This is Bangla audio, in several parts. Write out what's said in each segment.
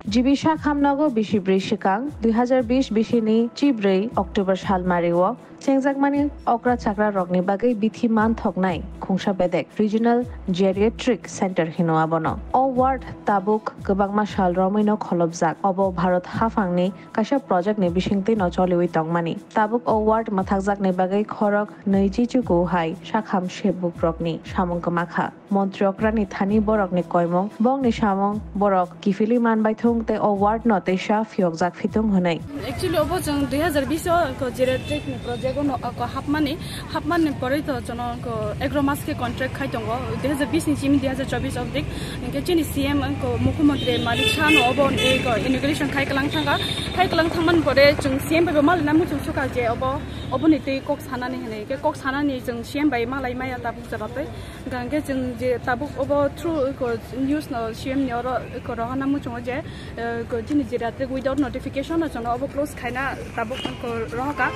Jibisha Khamnago Bishi Brishikang 2020 Bishini Chibrei October Shalmariwo Chengzakmani Okra Chakra Rogni Bagai Bithi Man Thognai Khungsha Bedek Regional Geriatric Center Hinoabono O Ward Tabuk Gabangma Shal Romino Kholobzak Obo Bharat Hafangni Kasha Project ni Bishingti no Choliwi Tongmani Tabuk O Ward Mathakzak ni Bagai Khorok Neiji Chuku Hai Shakham Shebuk Rokni Shamong Kamakha Montriokrani Thani Borokni Koimong Bongni Shamong Borok Kifili Man Baithung te O Ward no te Sha Fyokzak Fitung Hunai Actually obo jang 2020 ko geriatric project no ko hapmani pore to jono ko agromas ke contract khai tongo 2020 ni chimi 2024 of dik ke chini CM ko mukhyamantri Malik Shah no obo e ko inauguration khai kalang thangman pore jung CM bai mal na mu chung suka je obo ni te kok sanani hene ke kok sanani jung CM bai malai maya tabuk jarape gange jung je tabuk obo through ko news no CM nyoro ko rohana mu chung je ko chini geriatric without notification no jono obo close khaina tabuk ko rohaka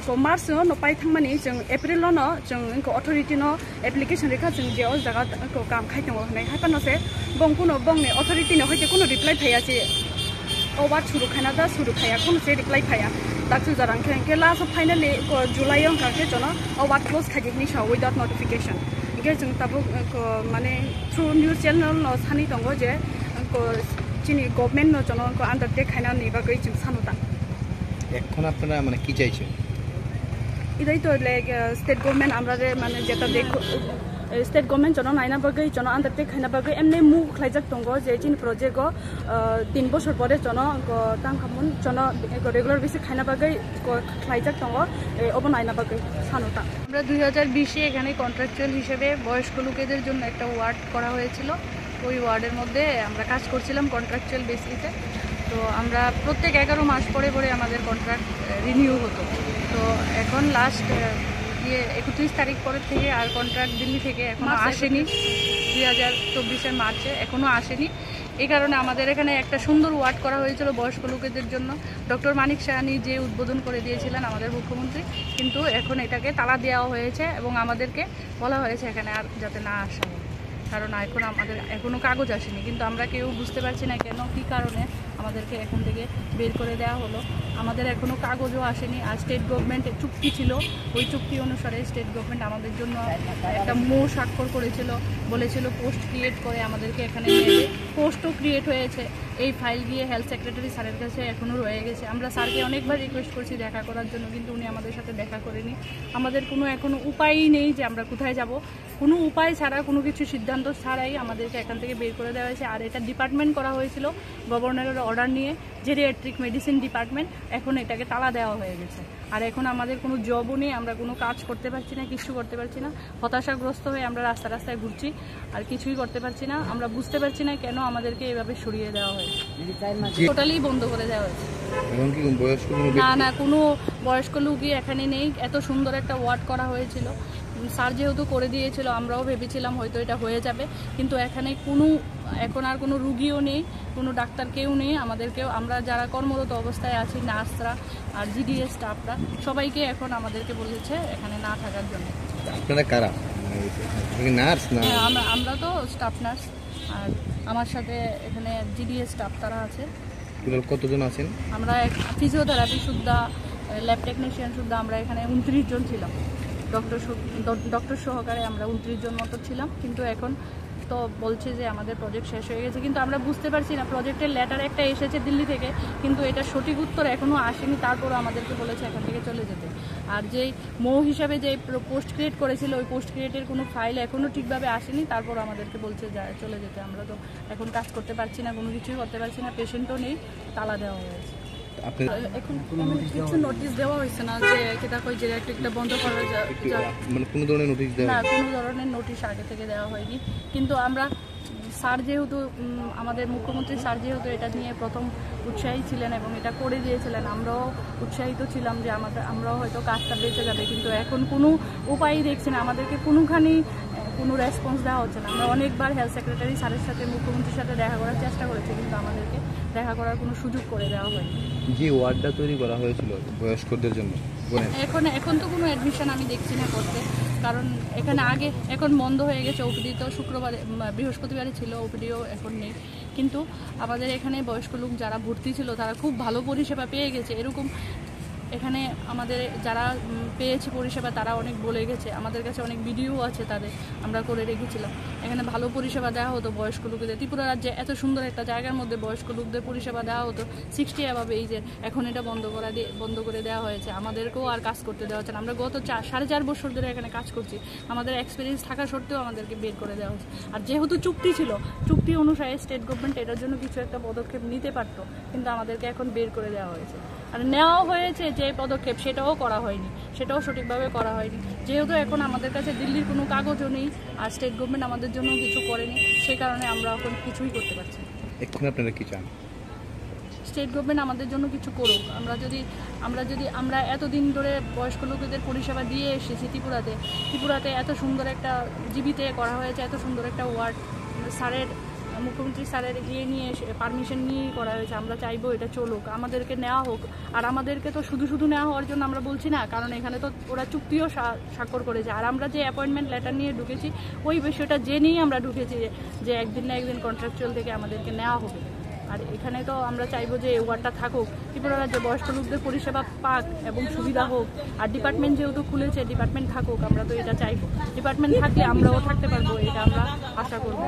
ko March no pai thangmani jung April no jung ko authority no application rekha jung je o jaga ko kam khai tongo hnai ha pano se bongkuno bongni authority no hoite kuno reply phaya je o wat shuru khana da shuru khaya kuno se reply phaya daksu jarang ke last finally ko July on ka ke jono o wat close khaji ni sha without notification ge jung tabu ko mane through news channel no sani tongo je ko chini government no jono ko undertake khaina ni ba goi jung sanuta এখন আপনারা মানে কি চাইছেন ইদাই তো লাইক স্টেট গভর্নমেন্ট আমরা মানে যেটা দেখো স্টেট গভর্নমেন্ট জন নাইনা বাগৈ জন আন্ডারটেক খাইনা বাগৈ এমনি মু খাইজাক দঙ্গ যে চিনি প্রজেক্ট 3 বছর পরে জন তাং খামুন জন রেগুলার বেসিস খাইনা বাগৈ খাইজাক দঙ্গ ওব নাইনা বাগৈ সানুতা আমরা 2020 এ এখানে কন্ট্রাকচুয়াল হিসেবে বয়স্ক লোকেদের জন্য একটা ওয়ার্ড করা হয়েছিল ওই ওয়ার্ডের মধ্যে আমরা কাজ করছিলাম কন্ট্রাকচুয়াল বেসিসে তো আমরা প্রত্যেক 11 মাস পরে পরে আমাদের কন্ট্রাক্ট রিনিউ হতো তো এখন লাস্ট 31 তারিখ পরের থেকে আর কন্ট্রাক্ট দিল্লি থেকে এখনো আসেনি 2024 এর মার্চে এখনো আসেনি এই কারণে আমাদের এখানে একটা সুন্দর ওয়ার্ড করা হয়েছিল বয়স্ক লোকেদের জন্য ডক্টর মানিক সাহানি যে উদ্বোধন করে দিয়েছিলেন আমাদের মুখ্যমন্ত্রী কিন্তু এখন এটাকে তালা দেওয়া হয়েছে এবং আমাদেরকে বলা হয়েছে এখানে আর যাতে না আসা হয় কারণ এখন আমাদের এখনো কাগজ আসেনি কিন্তু আমরা কেউ বুঝতে পারছি না কেন কি কারণে আমাদেরকে এখন থেকে বের করে দেওয়া হলো আমাদের এখনো কাগজও আসেনি আর স্টেট গভর্নমেন্টের চুক্তি ছিল ওই চুক্তি অনুসারে স্টেট গভর্নমেন্ট আমাদের জন্য একটা স্বাক্ষর করেছিল বলেছিল পোস্ট ক্রিয়েট করে আমাদেরকে এখানে নেবে পোস্টও ক্রিয়েট হয়েছে এই ফাইল গিয়ে হেলথ সেক্রেটারি স্যারের কাছে এখনও রয়ে গেছে আমরা স্যারকে অনেকবার রিকোয়েস্ট করছি দেখা করার জন্য কিন্তু উনি আমাদের সাথে দেখা করেনি আমাদের কোনো এখনো উপায়ই নেই যে আমরা কোথায় যাব কোনো উপায় ছাড়া কোনো কিছু সিদ্ধান্ত ছাড়াই আমাদেরকে এখান থেকে বের করে দেওয়া হয়েছে আর এটা ডিপার্টমেন্ট করা হয়েছিল গভর্নরের অর্ডার নিয়ে জেরিয়াট্রিক মেডিসিন ডিপার্টমেন্ট এখন এটাকে তালা দেওয়া হয়ে গেছে আর এখন আমাদের কোনো জবও নেই আমরা কোনো কাজ করতে পারছি না কিছু করতে পারছি না হতাশাগ্রস্ত হয়ে আমরা রাস্তায় ঘুরছি আর কিছুই করতে পারছি না আমরা বুঝতে পারছি না কেন আমাদেরকে এভাবে সরিয়ে দেওয়া হয়েছে টোটালি বন্ধ করে দেওয়া হয়েছে না কোনো বয়স্ক লোকই এখানে নেই এত সুন্দর একটা ওয়ার্ড করা হয়েছিল স্যার যেহেতু করে দিয়েছিল আমরাও ভেবেছিলাম হয়তো এটা হয়ে যাবে কিন্তু এখানে এখন আর কোনো রুগীও নেই কোনো ডাক্তার কেউ নেই আমাদেরকেও আমরা যারা কর্মরত অবস্থায় আছি নার্সরা আর জিডিএস স্টাফরা সবাইকে এখন আমাদেরকে বলেছে এখানে না থাকার জন্য আপনারা কারা নার্স না আমরা তো স্টাফ নার্স আর আমার সাথে এখানে জিডিএস স্টাফ তারা আছে কতজন আছেন আমরা ফিজিওথেরাপি সুদ্ধা ল্যাব টেকনিশিয়ান সুদ্ধা আমরা এখানে 29 জন ছিলাম ডক্টর সহকারে আমরা 29 জন মতো ছিলাম কিন্তু এখন তো বলছে যে আমাদের প্রজেক্ট শেষ হয়ে গেছে কিন্তু আমরা বুঝতে পারছি না প্রজেক্টের লেটার একটা এসেছে দিল্লি থেকে কিন্তু এটা সঠিক উত্তর এখনও আসেনি তারপরও আমাদেরকে বলেছে এখান থেকে চলে যেতে আর যেই হিসাবে যে পোস্ট ক্রিয়েট করেছিল ওই পোস্ট ক্রিয়েটের কোনো ফাইল এখনও ঠিকভাবে আসেনি তারপর আমাদেরকে বলছে চলে যেতে আমরা তো এখন কাজ করতে পারছি না কোনো কিছুই করতে পারছি না পেশেন্টও নেই তালা দেওয়া হয়েছে এখন কিছু নোটিশ দেওয়া হয়েছে না যে কেটা কই জেরিয়াট্রিকটা বন্ধ করা যায় মানে কোনো ধরনের নোটিশ দেওয়া না কোনো ধরনের নোটিশ আগে থেকে দেওয়া হয়নি কিন্তু আমরা স্যার যেহেতু আমাদের মুখ্যমন্ত্রী স্যার যেহেতু এটা নিয়ে প্রথম উৎসাহী ছিলেন এবং এটা করে দিয়েছিলেন আমরাও উৎসাহিত ছিলাম যে আমরাও হয়তো কাজটা বেঁচে যাবে কিন্তু এখন কোনো উপায়ই দেখছি না আমাদেরকে কোনোখানি কোনো রেসপন্স দেওয়া হচ্ছে না আমরা অনেকবার হেলথ সেক্রেটারি স্যারের সাথে মুখ্যমন্ত্রীর সাথে দেখা করার চেষ্টা করেছি কিন্তু আমাদেরকে দেখা করার কোনো সুযোগ করে দেওয়া হয়নি যে ওয়ার্ডটা তৈরি করা হয়েছিল বয়স্কদের জন্য এখন তো কোনো অ্যাডমিশন আমি দেখছি না করতে কারণ এখানে আগে এখন বন্ধ হয়ে গেছে ওপিডি তো শুক্রবারে বৃহস্পতিবারে ছিল ওপিডিও এখন নেই কিন্তু আমাদের এখানে বয়স্ক লোক যারা ভর্তি ছিল তারা খুব ভালো পরিষেবা পেয়ে গেছে। এরকম এখানে আমাদের যারা পেয়েছে পরিষেবা তারা অনেক বলে গেছে, আমাদের কাছে অনেক ভিডিও আছে তাদের, আমরা করে রেখেছিলাম। এখানে ভালো পরিষেবা দেওয়া হতো বয়স্ক লোকদের। ত্রিপুরা রাজ্যে এত সুন্দর একটা জায়গার মধ্যে বয়স্ক লোকদের পরিষেবা দেওয়া হতো 60 অ্যাবাভ এইজের। এখন এটা বন্ধ করে দেওয়া হয়েছে, আমাদেরকেও আর কাজ করতে দেওয়া হচ্ছে না। আমরা গত 4.5 বছর ধরে এখানে কাজ করছি, আমাদের এক্সপিরিয়েন্স থাকা সত্ত্বেও আমাদেরকে বের করে দেওয়া হচ্ছে। আর যেহেতু চুক্তি ছিল, চুক্তি অনুসারে স্টেট গভর্নমেন্ট এটার জন্য কিছু একটা পদক্ষেপ নিতে পারতো, কিন্তু আমাদেরকে এখন বের করে দেওয়া হয়েছে। আর নেওয়াও হয়েছে যে পদক্ষেপ, সেটাও করা হয়নি, সেটাও সঠিকভাবে করা হয়নি। যেহেতু এখন আমাদের কাছে দিল্লির কোনো কাগজও নেই আর স্টেট গভর্নমেন্ট আমাদের জন্য কিছু করেনি, সেই কারণে আমরা এখন কিছুই করতে পারছি না। এখন আপনারা কি চান? স্টেট গভর্নমেন্ট আমাদের জন্য কিছু করুক। আমরা এতদিন ধরে বয়স্ক লোকদের পরিষেবা দিয়ে এসেছি ত্রিপুরাতে এত সুন্দর একটা জীবিতে করা হয়েছে, এত সুন্দর একটা ওয়ার্ড মুখ্যমন্ত্রী স্যারের নিয়ে পারমিশন নিয়েই করা হয়েছে। আমরা চাইবো এটা চলুক, আমাদেরকে নেওয়া হোক। আর আমাদেরকে তো শুধু নেওয়া হওয়ার জন্য আমরা বলছি না, কারণ এখানে তো ওরা চুক্তিও স্বাক্ষর করেছে। আর আমরা যে অ্যাপয়েন্টমেন্ট লেটার নিয়ে ঢুকেছি, ওই বিষয়টা জেনেই আমরা ঢুকেছি যে একদিন না একদিন কন্ট্রাকচুয়াল থেকে আমাদেরকে নেওয়া হবে। আর এখানে তো আমরা চাইবো যে ওয়ার্ডটা থাকুক, ত্রিপুরা রাজ্যে বয়স্ক লোকদের পরিষেবা পাক এবং সুবিধা হোক। আর ডিপার্টমেন্ট যেহেতু খুলেছে, ডিপার্টমেন্ট থাকুক, আমরা তো এটা চাইবো। ডিপার্টমেন্ট থাকলে আমরাও থাকতে পারবো, এটা আমরা আশা করবো।